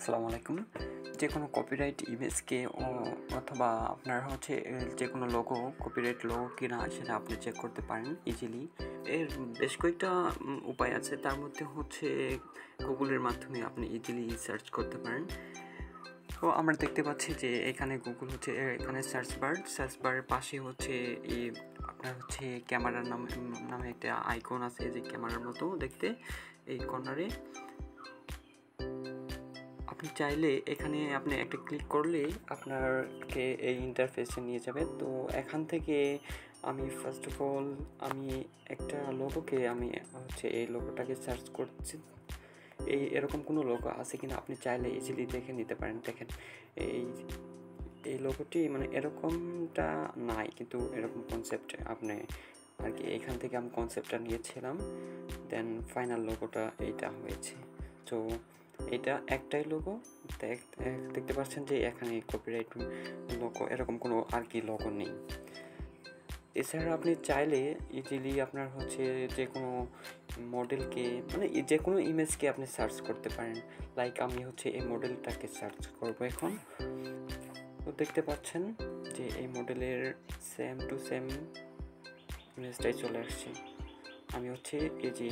আসসালামু আলাইকুম। যেকোনো কপিরাইট ইমেজকে অথবা আপনার হচ্ছে যেকোনো লোগো, কপিরাইট লোগো কিনা সেটা আপনি চেক করতে পারেন ইজিলি। এর বেশ কয়েকটা উপায় আছে। তার মধ্যে হচ্ছে গুগলের মাধ্যমে আপনি ইজিলি সার্চ করতে পারেন। তো আমরা দেখতে পাচ্ছি যে এখানে গুগল হচ্ছে এখানে সার্চ বারের পাশে হচ্ছে আপনার হচ্ছে ক্যামেরার নামে একটা আইকন আছে, যে ক্যামেরার মতো দেখতে এই কর্নারে। আপনি চাইলে এখানে আপনি একটা ক্লিক করলে আপনাকে এই ইন্টারফেসে নিয়ে যাবে। তো এখান থেকে আমি ফার্স্ট অফ অল আমি একটা লোগোকে আমি হচ্ছে এই লোগোটাকে সার্চ করছি, এরকম কোনো লোগো আছে কিনা আপনি চাইলে ইজিলি দেখে নিতে পারেন। দেখেন এই এই লোগোটি মানে এরকমটা নাই, কিন্তু এরকম কনসেপ্ট আপনি আর কি এখান থেকে আমি কনসেপ্টটা নিয়েছিলাম, দেন ফাইনাল লোগোটা এইটা হয়েছে। তো এটা একটাই লোগো। দেখতে পাচ্ছেন যে এখানে কপিরাইট লোগো এরকম কোনো আর কি লোগো নেই। এছাড়া আপনি চাইলে ইজিলি আপনার হচ্ছে যে কোনো মডেলকে মানে যে কোনো ইমেজকে আপনি সার্চ করতে পারেন। লাইক আমি হচ্ছে এই মডেলটাকে সার্চ করব এখন। তো দেখতে পাচ্ছেন যে এই মডেলের সেম টু সেম ইমেজটাই চলে আসছে। আমি হচ্ছে এই যে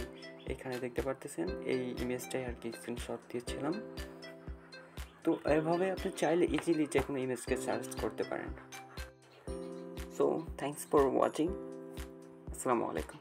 এখানে দেখতে পারতেছেন এই ইমেজটাই আর কি স্ক্রিনশট দিয়েছিলাম। তো এভাবে আপনি চাইলে ইজিলি যে কোনো ইমেজকে সার্চ করতে পারেন। So thanks for watching. আসসালামু আলাইকুম।